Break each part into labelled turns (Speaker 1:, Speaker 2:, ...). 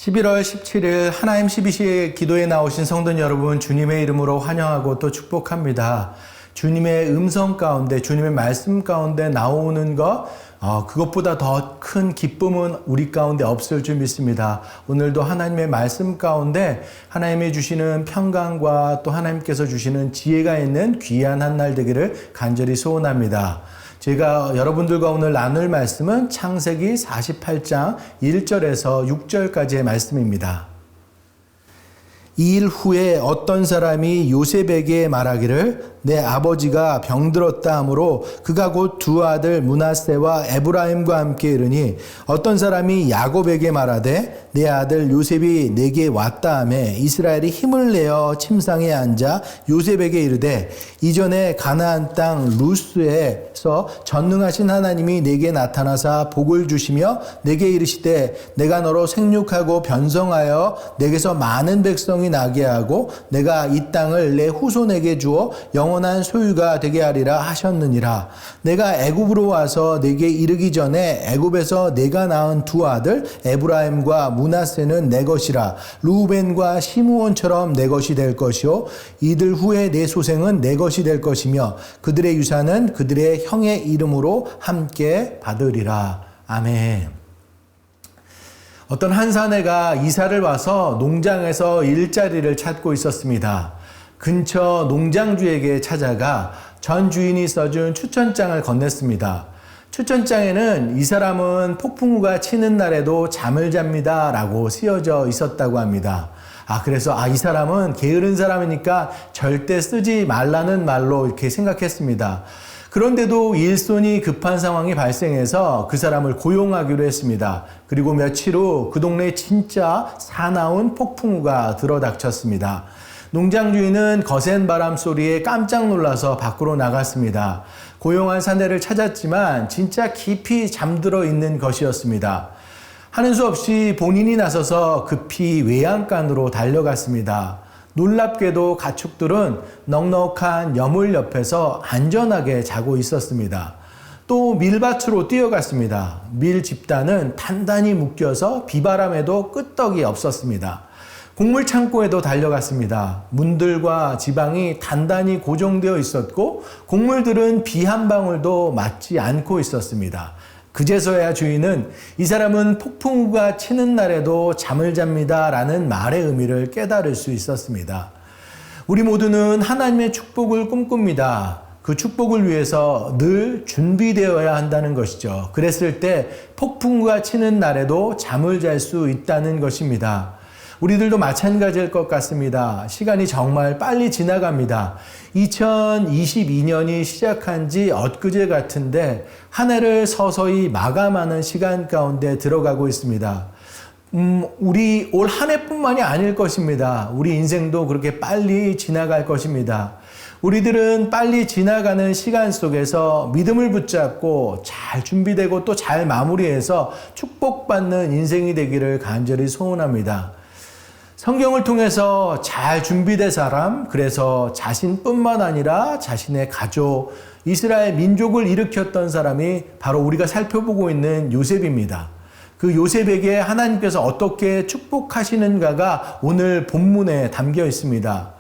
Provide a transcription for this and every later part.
Speaker 1: 11월 17일 하나님 12시 기도에 나오신 성도 여러분, 주님의 이름으로 환영하고 또 축복합니다. 주님의 음성 가운데, 주님의 말씀 가운데 나오는 것, 그것보다 더 큰 기쁨은 우리 가운데 없을 줄 믿습니다. 오늘도 하나님의 말씀 가운데 하나님이 주시는 평강과 또 하나님께서 주시는 지혜가 있는 귀한 한 날 되기를 간절히 소원합니다. 제가 여러분들과 오늘 나눌 말씀은 창세기 48장 1절에서 6절까지의 말씀입니다. 이 일 후에 어떤 사람이 요셉에게 말하기를 내 아버지가 병들었다 하므로 그가 곧 두 아들 므낫세와 에브라임과 함께 이르니 어떤 사람이 야곱에게 말하되 내 아들 요셉이 내게 왔다 하매 이스라엘이 힘을 내어 침상에 앉아 요셉에게 이르되 이전에 가나안 땅 루스에서 전능하신 하나님이 내게 나타나사 복을 주시며 내게 이르시되 내가 너로 생육하고 변성하여 내게서 많은 백성이 나게 하고 내가 이 땅을 내 후손에게 주어 영원한 소유가 되게 하리라 하셨느니라. 내가 애굽으로 와서 내게 이르기 전에 애굽에서 내가 낳은 두 아들 에브라임과 므낫세는 내 것이라. 루벤과 시므온처럼 내 것이 될 것이요 이들 후에 내 소생은 내 것이 될 것이며 그들의 유산은 그들의 형의 이름으로 함께 받으리라. 아멘. 어떤 한 사내가 이사를 와서 농장에서 일자리를 찾고 있었습니다. 근처 농장주에게 찾아가 전 주인이 써준 추천장을 건넸습니다. 추천장에는 이 사람은 폭풍우가 치는 날에도 잠을 잡니다 라고 쓰여져 있었다고 합니다. 그래서 이 사람은 게으른 사람이니까 절대 쓰지 말라는 말로 이렇게 생각했습니다. 그런데도 일손이 급한 상황이 발생해서 그 사람을 고용하기로 했습니다. 그리고 며칠 후 그 동네에 진짜 사나운 폭풍우가 들어닥쳤습니다. 농장 주인은 거센 바람 소리에 깜짝 놀라서 밖으로 나갔습니다. 고용한 사내를 찾았지만 진짜 깊이 잠들어 있는 것이었습니다. 하는 수 없이 본인이 나서서 급히 외양간으로 달려갔습니다. 놀랍게도 가축들은 넉넉한 여물 옆에서 안전하게 자고 있었습니다. 또 밀밭으로 뛰어갔습니다. 밀 집단은 단단히 묶여서 비바람에도 끄떡이 없었습니다. 곡물 창고에도 달려갔습니다. 문들과 지방이 단단히 고정되어 있었고 곡물들은 비 한 방울도 맞지 않고 있었습니다. 그제서야 주인은 이 사람은 폭풍우가 치는 날에도 잠을 잡니다 라는 말의 의미를 깨달을 수 있었습니다. 우리 모두는 하나님의 축복을 꿈꿉니다. 그 축복을 위해서 늘 준비되어야 한다는 것이죠. 그랬을 때 폭풍우가 치는 날에도 잠을 잘 수 있다는 것입니다. 우리들도 마찬가지일 것 같습니다. 시간이 정말 빨리 지나갑니다. 2022년이 시작한 지 엊그제 같은데 한 해를 서서히 마감하는 시간 가운데 들어가고 있습니다. 우리 올 한 해뿐만이 아닐 것입니다. 우리 인생도 그렇게 빨리 지나갈 것입니다. 우리들은 빨리 지나가는 시간 속에서 믿음을 붙잡고 잘 준비되고 또 잘 마무리해서 축복받는 인생이 되기를 간절히 소원합니다. 성경을 통해서 잘 준비된 사람, 그래서 자신뿐만 아니라 자신의 가족, 이스라엘 민족을 일으켰던 사람이 바로 우리가 살펴보고 있는 요셉입니다. 그 요셉에게 하나님께서 어떻게 축복하시는가가 오늘 본문에 담겨 있습니다.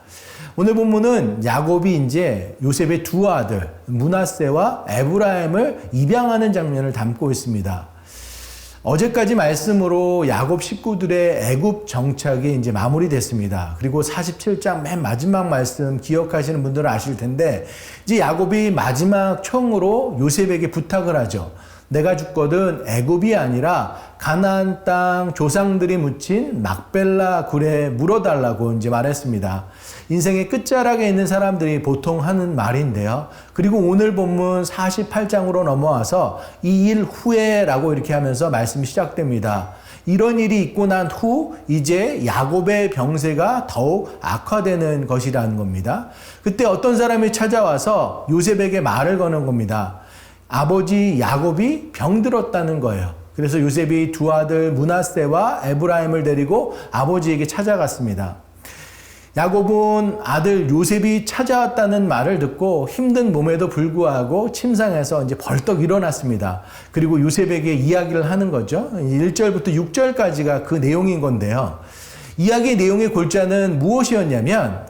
Speaker 1: 오늘 본문은 야곱이 이제 요셉의 두 아들 므낫세와 에브라임을 입양하는 장면을 담고 있습니다. 어제까지 말씀으로 야곱 식구들의 애굽 정착이 이제 마무리됐습니다. 그리고 47장 맨 마지막 말씀 기억하시는 분들은 아실 텐데 이제 야곱이 마지막 총으로 요셉에게 부탁을 하죠. 내가 죽거든 애굽이 아니라 가나안 땅 조상들이 묻힌 막벨라 굴에 물어달라고 이제 말했습니다. 인생의 끝자락에 있는 사람들이 보통 하는 말인데요. 그리고 오늘 본문 48장으로 넘어와서 이 일 후에라고 이렇게 하면서 말씀이 시작됩니다. 이런 일이 있고 난 후 이제 야곱의 병세가 더욱 악화되는 것이라는 겁니다. 그때 어떤 사람이 찾아와서 요셉에게 말을 거는 겁니다. 아버지 야곱이 병들었다는 거예요. 그래서 요셉이 두 아들 므낫세와 에브라임을 데리고 아버지에게 찾아갔습니다. 야곱은 아들 요셉이 찾아왔다는 말을 듣고 힘든 몸에도 불구하고 침상에서 이제 벌떡 일어났습니다. 그리고 요셉에게 이야기를 하는 거죠. 1절부터 6절까지가 그 내용인 건데요. 이야기의 내용의 골자는 무엇이었냐면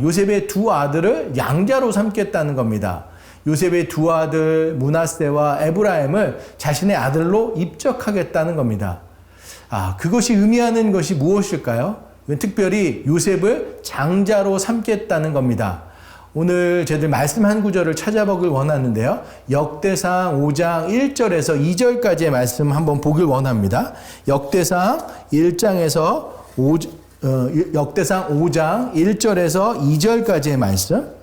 Speaker 1: 요셉의 두 아들을 양자로 삼겠다는 겁니다. 요셉의 두 아들 므낫세와 에브라임을 자신의 아들로 입적하겠다는 겁니다. 그것이 의미하는 것이 무엇일까요? 특별히 요셉을 장자로 삼겠다는 겁니다. 오늘 저희들 말씀 한 구절을 찾아보길 원하는데요. 역대상 5장 1절에서 2절까지의 말씀 한번 보길 원합니다. 역대상 1장에서 역대상 5장 1절에서 2절까지의 말씀.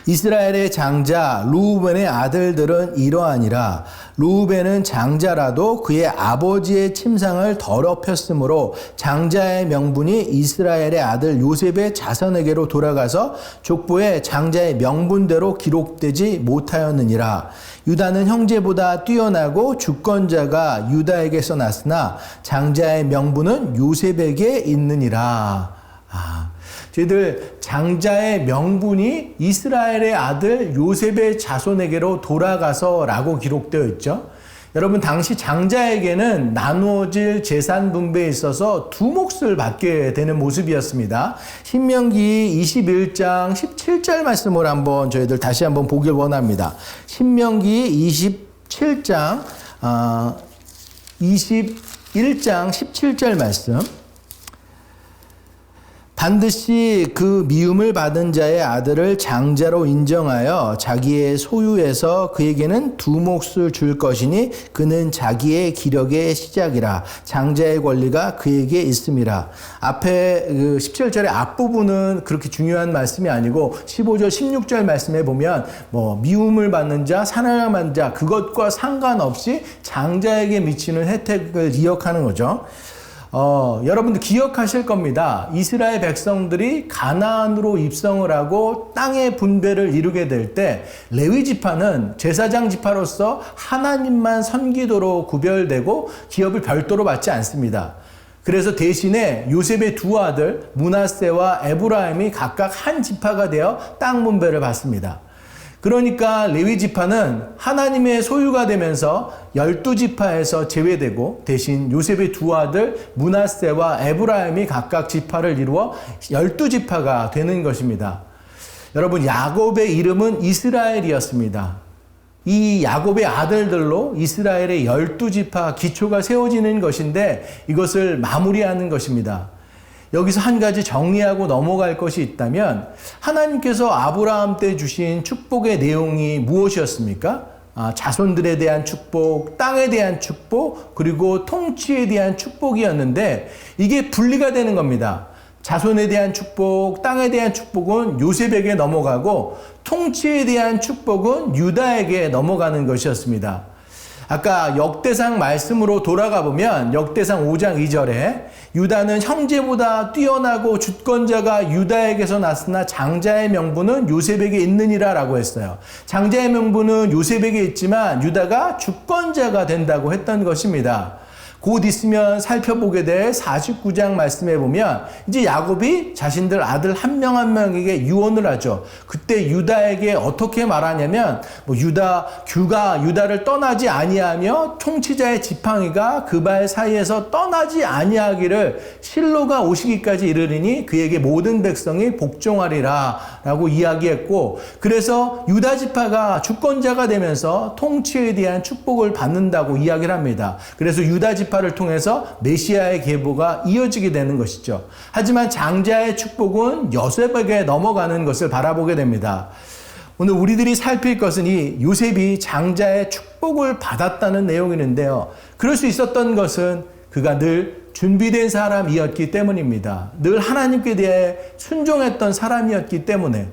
Speaker 1: 이스라엘의 장자 르우벤의 아들들은 이러하니라. 르우벤은 장자라도 그의 아버지의 침상을 더럽혔으므로 장자의 명분이 이스라엘의 아들 요셉의 자손에게로 돌아가서 족보에 장자의 명분대로 기록되지 못하였느니라. 유다는 형제보다 뛰어나고 주권자가 유다에게서 났으나 장자의 명분은 요셉에게 있느니라. 저희들 장자의 명분이 이스라엘의 아들 요셉의 자손에게로 돌아가서 라고 기록되어 있죠. 여러분, 당시 장자에게는 나누어질 재산 분배에 있어서 두 몫을 받게 되는 모습이었습니다. 신명기 21장 17절 말씀을 한번 저희들 다시 한번 보길 원합니다. 신명기 27장 21장 17절 말씀. 반드시 그 미움을 받은 자의 아들을 장자로 인정하여 자기의 소유에서 그에게는 두 몫을 줄 것이니 그는 자기의 기력의 시작이라. 장자의 권리가 그에게 있음이라. 앞에 그 17절의 앞부분은 그렇게 중요한 말씀이 아니고 15절 16절 말씀에 보면 미움을 받는 자, 사랑받는 자 그것과 상관없이 장자에게 미치는 혜택을 기억하는 거죠. 여러분들 기억하실 겁니다. 이스라엘 백성들이 가나안으로 입성을 하고 땅의 분배를 이루게 될 때 레위 지파는 제사장 지파로서 하나님만 섬기도록 구별되고 기업을 별도로 받지 않습니다. 그래서 대신에 요셉의 두 아들 므낫세와 에브라임이 각각 한 지파가 되어 땅 분배를 받습니다. 그러니까 레위 지파는 하나님의 소유가 되면서 12지파에서 제외되고 대신 요셉의 두 아들 므낫세와 에브라임이 각각 지파를 이루어 12지파가 되는 것입니다. 여러분, 야곱의 이름은 이스라엘이었습니다. 이 야곱의 아들들로 이스라엘의 12지파 기초가 세워지는 것인데 이것을 마무리하는 것입니다. 여기서 한 가지 정리하고 넘어갈 것이 있다면 하나님께서 아브라함 때 주신 축복의 내용이 무엇이었습니까? 자손들에 대한 축복, 땅에 대한 축복, 그리고 통치에 대한 축복이었는데 이게 분리가 되는 겁니다. 자손에 대한 축복, 땅에 대한 축복은 요셉에게 넘어가고 통치에 대한 축복은 유다에게 넘어가는 것이었습니다. 아까 역대상 말씀으로 돌아가 보면 역대상 5장 2절에 유다는 형제보다 뛰어나고 주권자가 유다에게서 났으나 장자의 명분은 요셉에게 있느니라 라고 했어요. 장자의 명분은 요셉에게 있지만 유다가 주권자가 된다고 했던 것입니다. 곧 있으면 살펴보게 될 49장 말씀에 보면 이제 야곱이 자신들 아들 한 명 한 명에게 유언을 하죠. 그때 유다에게 어떻게 말하냐면 규가 유다를 떠나지 아니하며 통치자의 지팡이가 그 발 사이에서 떠나지 아니하기를 실로가 오시기까지 이르리니 그에게 모든 백성이 복종하리라 라고 이야기했고, 그래서 유다 지파가 주권자가 되면서 통치에 대한 축복을 받는다고 이야기를 합니다. 그래서 유다 지파를 통해서 메시아의 계보가 이어지게 되는 것이죠. 하지만 장자의 축복은 요셉에게 넘어가는 것을 바라보게 됩니다. 오늘 우리들이 살필 것은 이 요셉이 장자의 축복을 받았다는 내용이는데요. 그럴 수 있었던 것은 그가 늘 준비된 사람이었기 때문입니다. 늘 하나님께 대해 순종했던 사람이었기 때문에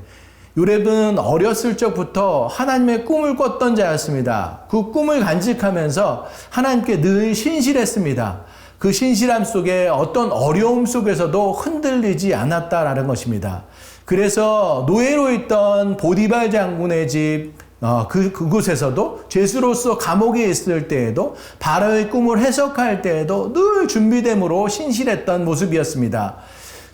Speaker 1: 요셉은 어렸을 적부터 하나님의 꿈을 꿨던 자였습니다. 그 꿈을 간직하면서 하나님께 늘 신실했습니다. 그 신실함 속에 어떤 어려움 속에서도 흔들리지 않았다라는 것입니다. 그래서 노예로 있던 보디발 장군의 집 그곳에서도 죄수로서 감옥에 있을 때에도 바로의 꿈을 해석할 때에도 늘 준비됨으로 신실했던 모습이었습니다.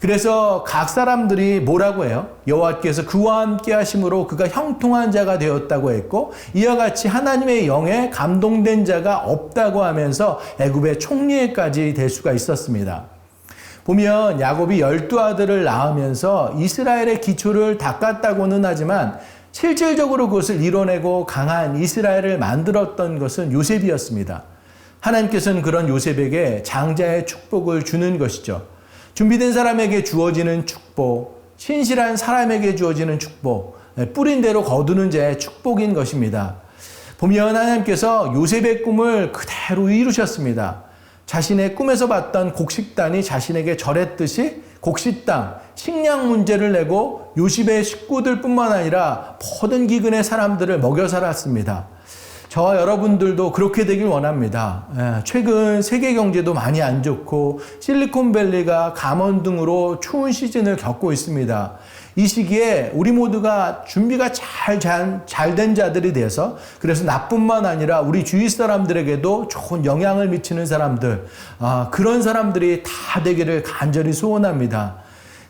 Speaker 1: 그래서 각 사람들이 뭐라고 해요? 여호와께서 그와 함께 하심으로 그가 형통한 자가 되었다고 했고, 이와 같이 하나님의 영에 감동된 자가 없다고 하면서 애굽의 총리까지 될 수가 있었습니다. 보면 야곱이 12아들을 낳으면서 이스라엘의 기초를 닦았다고는 하지만 실질적으로 그것을 이뤄내고 강한 이스라엘을 만들었던 것은 요셉이었습니다. 하나님께서는 그런 요셉에게 장자의 축복을 주는 것이죠. 준비된 사람에게 주어지는 축복, 신실한 사람에게 주어지는 축복, 뿌린 대로 거두는 자의 축복인 것입니다. 보면 하나님께서 요셉의 꿈을 그대로 이루셨습니다. 자신의 꿈에서 봤던 곡식단이 자신에게 절했듯이 곡식 땅, 식량 문제를 내고 요셉의 식구들뿐만 아니라 모든 기근의 사람들을 먹여 살았습니다. 저와 여러분들도 그렇게 되길 원합니다. 최근 세계 경제도 많이 안 좋고 실리콘밸리가 감원등으로 추운 시즌을 겪고 있습니다. 이 시기에 우리 모두가 준비가 잘 된 자들이 돼서, 그래서 나뿐만 아니라 우리 주위 사람들에게도 좋은 영향을 미치는 사람들, 그런 사람들이 다 되기를 간절히 소원합니다.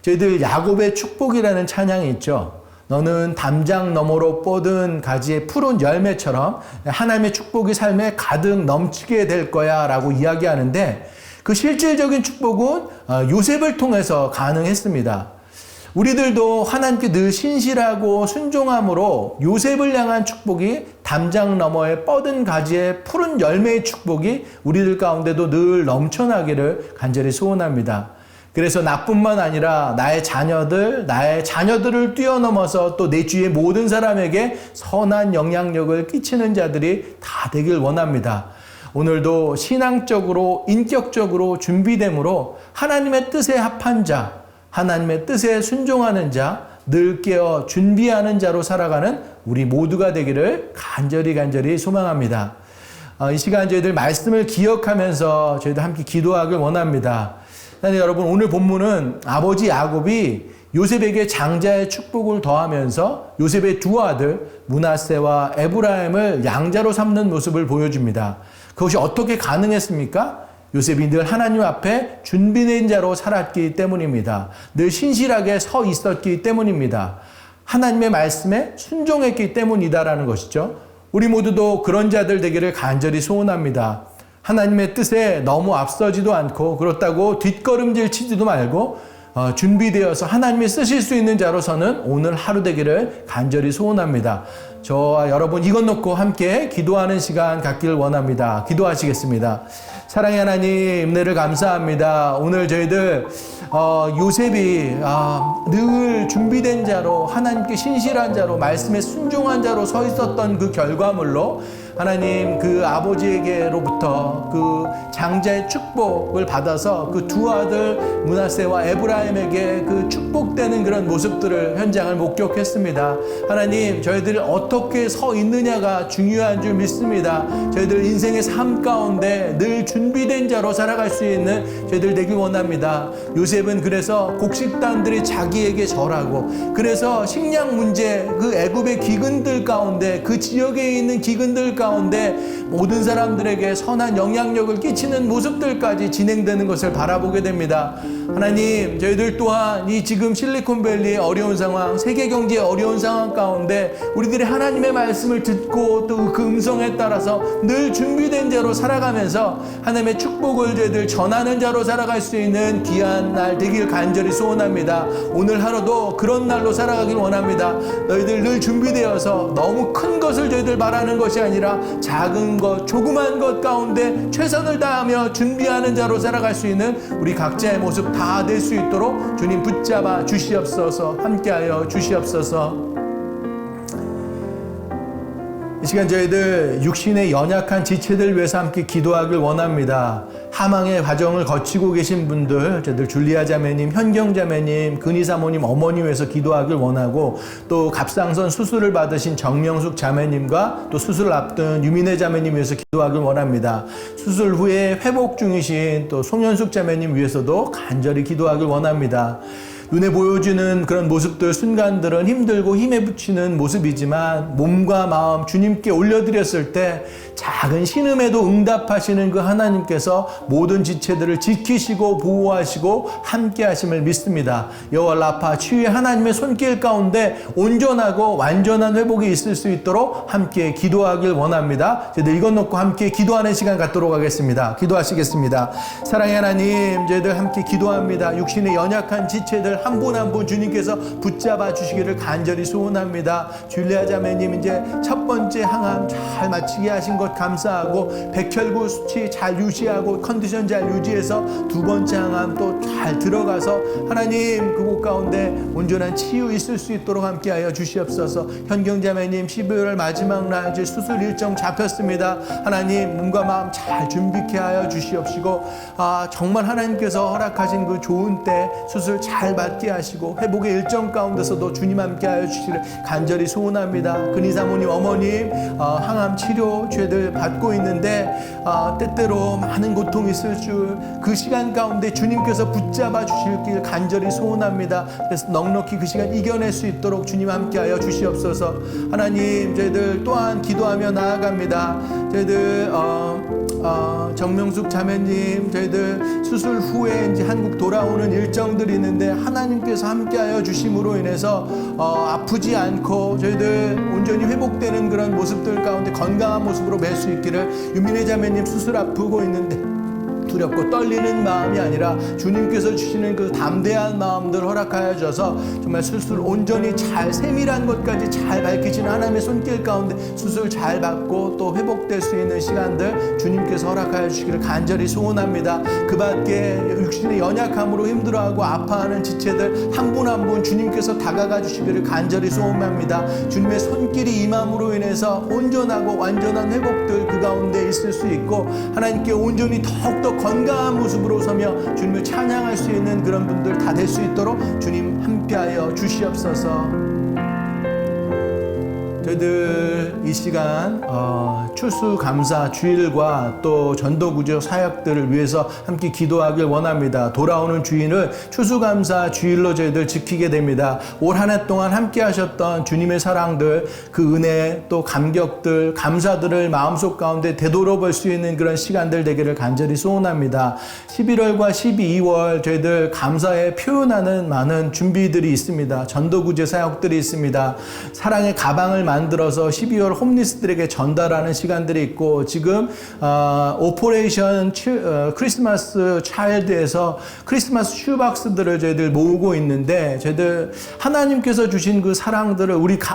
Speaker 1: 저희들 야곱의 축복이라는 찬양이 있죠. 너는 담장 너머로 뻗은 가지의 푸른 열매처럼 하나님의 축복이 삶에 가득 넘치게 될 거야 라고 이야기하는데, 그 실질적인 축복은 요셉을 통해서 가능했습니다. 우리들도 하나님께 늘 신실하고 순종함으로 요셉을 향한 축복이, 담장 너머에 뻗은 가지의 푸른 열매의 축복이 우리들 가운데도 늘 넘쳐나기를 간절히 소원합니다. 그래서 나뿐만 아니라 나의 자녀들을 뛰어넘어서 또 내 주위의 모든 사람에게 선한 영향력을 끼치는 자들이 다 되길 원합니다. 오늘도 신앙적으로, 인격적으로 준비됨으로 하나님의 뜻에 합한 자, 하나님의 뜻에 순종하는 자, 늘 깨어 준비하는 자로 살아가는 우리 모두가 되기를 간절히 소망합니다. 이 시간 저희들 말씀을 기억하면서 저희들 함께 기도하길 원합니다. 여러분, 오늘 본문은 아버지 야곱이 요셉에게 장자의 축복을 더하면서 요셉의 두 아들 므낫세와 에브라임을 양자로 삼는 모습을 보여줍니다. 그것이 어떻게 가능했습니까? 요셉이 늘 하나님 앞에 준비된 자로 살았기 때문입니다. 늘 신실하게 서 있었기 때문입니다. 하나님의 말씀에 순종했기 때문이다라는 것이죠. 우리 모두도 그런 자들 되기를 간절히 소원합니다. 하나님의 뜻에 너무 앞서지도 않고 그렇다고 뒷걸음질 치지도 말고 준비되어서 하나님이 쓰실 수 있는 자로서는 오늘 하루 되기를 간절히 소원합니다. 저와 여러분 이것 놓고 함께 기도하는 시간 갖기를 원합니다. 기도하시겠습니다. 사랑의 하나님, 은혜를 감사합니다. 오늘 저희들 요셉이 늘 준비된 자로, 하나님께 신실한 자로, 말씀에 순종한 자로 서 있었던 그 결과물로 하나님 그 아버지에게로부터 그 장자의 축복을 받아서 그 두 아들 므낫세와 에브라임에게 그 축복되는 그런 모습들을, 현장을 목격했습니다. 하나님, 저희들이 어떻게 서 있느냐가 중요한 줄 믿습니다. 저희들 인생의 삶 가운데 늘 준비된 자로 살아갈 수 있는 저희들 되길 원합니다. 요셉은 그래서 곡식단들이 자기에게 절하고, 그래서 식량 문제, 그 애굽의 기근들 가운데, 그 지역에 있는 기근들 가운데 모든 사람들에게 선한 영향력을 끼치는 모습들까지 진행되는 것을 바라보게 됩니다. 하나님, 저희들 또한 이 지금 실리콘밸리의 어려운 상황, 세계 경제의 어려운 상황 가운데 우리들이 하나님의 말씀을 듣고 또 그 음성에 따라서 늘 준비된 자로 살아가면서 하나님의 축복을 저희들 전하는 자로 살아갈 수 있는 귀한 날 되길 간절히 소원합니다. 오늘 하루도 그런 날로 살아가길 원합니다. 너희들 늘 준비되어서 너무 큰 것을 저희들 바라는 것이 아니라 작은 것, 조그만 것 가운데 최선을 다하며 준비하는 자로 살아갈 수 있는 우리 각자의 모습 다 될 수 있도록 주님 붙잡아 주시옵소서. 함께하여 주시옵소서. 이 시간 저희들 육신의 연약한 지체들 위해서 함께 기도하길 원합니다. 하망의 과정을 거치고 계신 분들, 저희들 줄리아 자매님, 현경 자매님, 근희 사모님, 어머니 위해서 기도하길 원하고, 또 갑상선 수술을 받으신 정명숙 자매님과 또 수술을 앞둔 유민혜 자매님 위해서 기도하길 원합니다. 수술 후에 회복 중이신 또 송현숙 자매님 위해서도 간절히 기도하길 원합니다. 눈에 보여지는 그런 모습들, 순간들은 힘들고 힘에 부치는 모습이지만 몸과 마음 주님께 올려드렸을 때 작은 신음에도 응답하시는 그 하나님께서 모든 지체들을 지키시고 보호하시고 함께 하심을 믿습니다. 여호와 라파 치유의 하나님의 손길 가운데 온전하고 완전한 회복이 있을 수 있도록 함께 기도하길 원합니다. 저희들 이것 놓고 함께 기도하는 시간 갖도록 하겠습니다. 기도하시겠습니다. 사랑의 하나님, 저희들 함께 기도합니다. 육신의 연약한 지체들 한 분 한 분 주님께서 붙잡아 주시기를 간절히 소원합니다. 줄리아 자매님 이제 첫 번째 항암 잘 마치게 하신 것 감사하고 백혈구 수치 잘 유지하고 컨디션 잘 유지해서 두 번째 항암 또 잘 들어가서 하나님 그곳 가운데 온전한 치유 있을 수 있도록 함께하여 주시옵소서. 현경 자매님 12월 마지막 날 이제 수술 일정 잡혔습니다. 하나님 몸과 마음 잘 준비케 하여 주시옵시고 정말 하나님께서 허락하신 그 좋은 때 수술 잘 받게 하시고 회복의 일정 가운데서도 주님 함께 하여 주시기를 간절히 소원합니다. 근희 사모님 어머님 항암 치료 죄들 받고 있는데 때때로 많은 고통이 있을 줄 그 시간 가운데 주님께서 붙잡아 주시길 간절히 소원합니다. 그래서 넉넉히 그 시간 이겨낼 수 있도록 주님 함께 하여 주시옵소서. 하나님 저희들 또한 기도하며 나아갑니다. 저희들 정명숙 자매님 저희들 수술 후에 이제 한국 돌아오는 일정들이 있는데 하나님께서 함께하여 주심으로 인해서 아프지 않고 저희들 온전히 회복되는 그런 모습들 가운데 건강한 모습으로 뵐 수 있기를. 유민혜 자매님 수술 아프고 있는데 두렵고 떨리는 마음이 아니라 주님께서 주시는 그 담대한 마음들 허락하여 주셔서 정말 수술 온전히 잘 세밀한 것까지 잘 밝히시는 하나님의 손길 가운데 수술 잘 받고 또 회복될 수 있는 시간들 주님께서 허락하여 주시기를 간절히 소원합니다. 그 밖에 육신의 연약함으로 힘들어하고 아파하는 지체들 한 분 한 분 주님께서 다가가 주시기를 간절히 소원합니다. 주님의 손길이 임함으로 인해서 온전하고 완전한 회복들 그 가운데 있을 수 있고 하나님께 온전히 더욱더 건강한 모습으로 서며 주님을 찬양할 수 있는 그런 분들 다 될 수 있도록 주님 함께하여 주시옵소서. 저희들 이 시간 추수감사 주일과 또 전도구조 사역들을 위해서 함께 기도하길 원합니다. 돌아오는 주일을 추수감사 주일로 저희들 지키게 됩니다. 올 한 해 동안 함께 하셨던 주님의 사랑들, 그 은혜 또 감격들, 감사들을 마음속 가운데 되돌아볼 수 있는 그런 시간들 되기를 간절히 소원합니다. 11월과 12월 저희들 감사에 표현하는 많은 준비들이 있습니다. 전도구제 사역들이 있습니다. 사랑의 가방을 만들어서 12월 홈리스들에게 전달하는 시간들이 있고 지금 오퍼레이션 크리스마스 차일드에서 크리스마스 슈박스들을 저희들 모으고 있는데 저희들 하나님께서 주신 그 사랑들을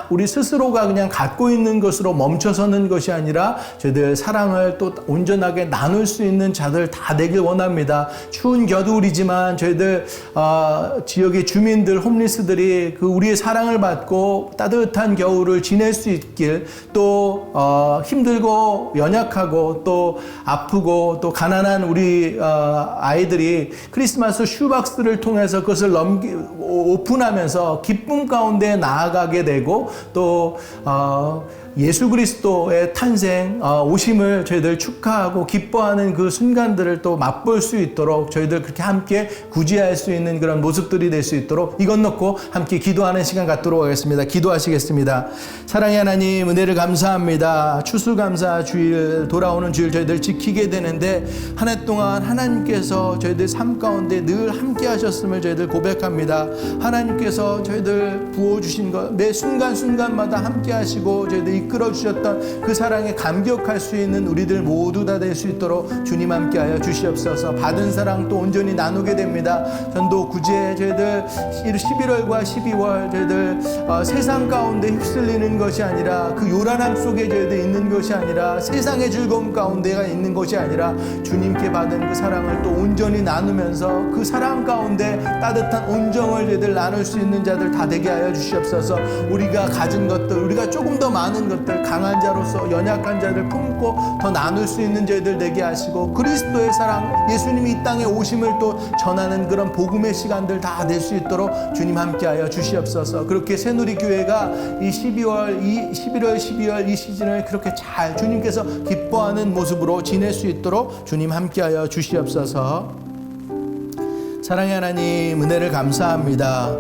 Speaker 1: 우리 스스로가 그냥 갖고 있는 것으로 멈춰서는 것이 아니라 저희들 사랑을 또 온전하게 나눌 수 있는 자들 다 되길 원합니다. 추운 겨울이지만 저희들 지역의 주민들 홈리스들이 그 우리의 사랑을 받고 따뜻한 겨울을 지낼 수 있길 또 힘들고 연약하고 또 아프고 또 가난한 우리 아이들이 크리스마스 슈박스를 통해서 그것을 오픈하면서 기쁨 가운데 나아가게 되고 또 예수 그리스도의 탄생, 오심을 저희들 축하하고 기뻐하는 그 순간들을 또 맛볼 수 있도록 저희들 그렇게 함께 구제할 수 있는 그런 모습들이 될 수 있도록 이것 놓고 함께 기도하는 시간 갖도록 하겠습니다. 기도하시겠습니다. 사랑의 하나님, 은혜를 감사합니다. 추수감사 주일, 돌아오는 주일 저희들 지키게 되는데 한 해 동안 하나님께서 저희들 삶 가운데 늘 함께 하셨음을 저희들 고백합니다. 하나님께서 저희들 부어주신 것 매 순간순간마다 함께 하시고 저희들 이끌어 주셨던 그 사랑에 감격할 수 있는 우리들 모두 다 될 수 있도록 주님 함께하여 주시옵소서. 받은 사랑 또 온전히 나누게 됩니다. 전도 구제 저희들 11월과 12월 저희들 세상 가운데 휩쓸리는 것이 아니라 그 요란함 속에 저희들 있는 것이 아니라 세상의 즐거움 가운데가 있는 것이 아니라 주님께 받은 그 사랑을 또 온전히 나누면서 그 사랑 가운데 따뜻한 온정을 저희들 나눌 수 있는 자들 다 되게 하여 주시옵소서. 우리가 가진 것들, 우리가 조금 더 많은 것들, 강한 자로서 연약한 자를 품고 더 나눌 수 있는 저희들 되게 하시고 그리스도의 사랑, 예수님이 이 땅에 오심을 또 전하는 그런 복음의 시간들 다 될 수 있도록 주님 함께하여 주시옵소서. 그렇게 새누리교회가 이 11월, 12월 이 시즌을 그렇게 잘 주님께서 기뻐하는 모습으로 지낼 수 있도록 주님 함께하여 주시옵소서. 사랑의 하나님, 은혜를 감사합니다.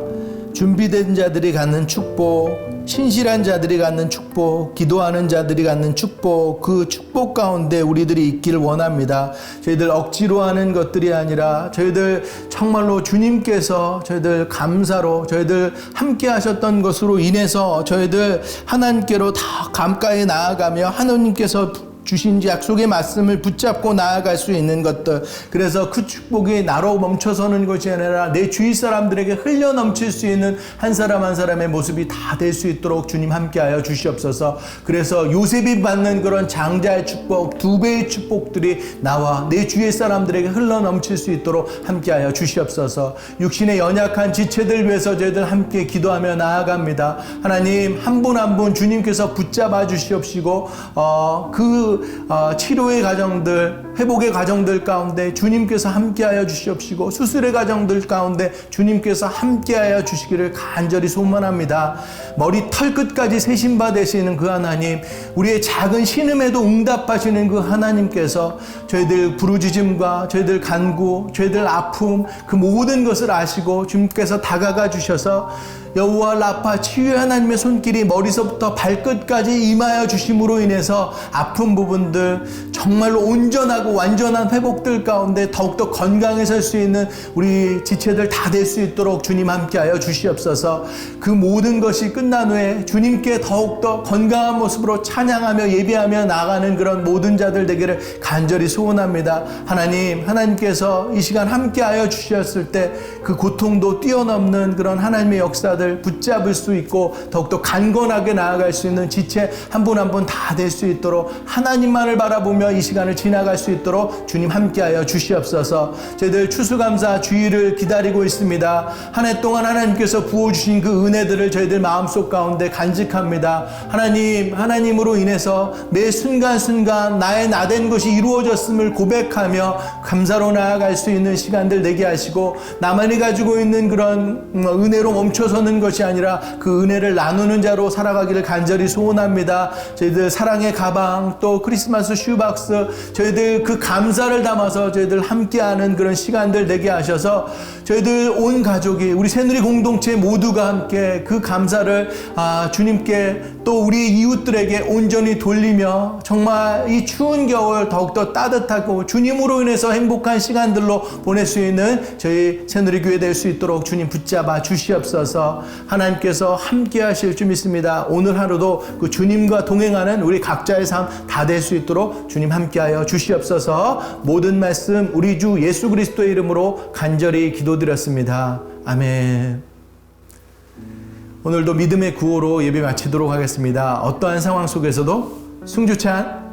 Speaker 1: 준비된 자들이 갖는 축복, 신실한 자들이 갖는 축복, 기도하는 자들이 갖는 축복, 그 축복 가운데 우리들이 있기를 원합니다. 저희들 억지로 하는 것들이 아니라 저희들 정말로 주님께서 저희들 감사로 저희들 함께 하셨던 것으로 인해서 저희들 하나님께로 더 가까이 나아가며 하나님께서 주신 약속의 말씀을 붙잡고 나아갈 수 있는 것들, 그래서 그 축복이 나로 멈춰서는 것이 아니라 내 주위 사람들에게 흘려 넘칠 수 있는 한 사람 한 사람의 모습이 다 될 수 있도록 주님 함께하여 주시옵소서. 그래서 요셉이 받는 그런 장자의 축복, 2배의 축복들이 나와 내 주위 사람들에게 흘러 넘칠 수 있도록 함께하여 주시옵소서. 육신의 연약한 지체들 위해서 저희들 함께 기도하며 나아갑니다. 하나님, 한 분 한 분 주님께서 붙잡아 주시옵시고 치료의 과정들, 회복의 과정들 가운데 주님께서 함께하여 주시옵시고, 수술의 과정들 가운데 주님께서 함께하여 주시기를 간절히 소망합니다. 머리 털끝까지 세심바 되시는 그 하나님, 우리의 작은 신음에도 응답하시는 그 하나님께서 저희들 부르짖음과 저희들 간구, 저희들 아픔, 그 모든 것을 아시고 주님께서 다가가 주셔서 여호와 라파 치유의 하나님의 손길이 머리서부터 발끝까지 임하여 주심으로 인해서 아픈 부분들 정말로 온전하고 완전한 회복들 가운데 더욱더 건강해질 수 있는 우리 지체들 다 될 수 있도록 주님 함께하여 주시옵소서. 그 모든 것이 끝난 후에 주님께 더욱더 건강한 모습으로 찬양하며 예배하며 나가는 그런 모든 자들 되기를 간절히 소원합니다. 하나님께서 이 시간 함께하여 주셨을 때 그 고통도 뛰어넘는 그런 하나님의 역사들 붙잡을 수 있고 더욱더 강건하게 나아갈 수 있는 지체 한 분 한 분 다 될 수 있도록 하나님만을 바라보며 이 시간을 지나갈 수 있도록 주님 함께하여 주시옵소서. 저희들 추수감사 주일을 기다리고 있습니다. 한 해 동안 하나님께서 부어주신 그 은혜들을 저희들 마음속 가운데 간직합니다. 하나님으로 인해서 매 순간순간 나의 나된 것이 이루어졌음을 고백하며 감사로 나아갈 수 있는 시간들 되게 하시고, 나만이 가지고 있는 그런 은혜로 멈춰서는 것이 아니라 그 은혜를 나누는 자로 살아가기를 간절히 소원합니다. 저희들 사랑의 가방, 또 크리스마스 슈박스, 저희들 그 감사를 담아서 저희들 함께하는 그런 시간들 되게 하셔서 저희들 온 가족이, 우리 새누리 공동체 모두가 함께 그 감사를 주님께 또 우리 이웃들에게 온전히 돌리며 정말 이 추운 겨울 더욱더 따뜻하고 주님으로 인해서 행복한 시간들로 보낼 수 있는 저희 새누리교회 될 수 있도록 주님 붙잡아 주시옵소서. 하나님께서 함께 하실 줄 믿습니다. 오늘 하루도 그 주님과 동행하는 우리 각자의 삶 다 될 수 있도록 주님 함께하여 주시옵소서. 모든 말씀 우리 주 예수 그리스도의 이름으로 간절히 기도드렸습니다. 아멘. 오늘도 믿음의 구호로 예배 마치도록 하겠습니다. 어떠한 상황 속에서도 승주찬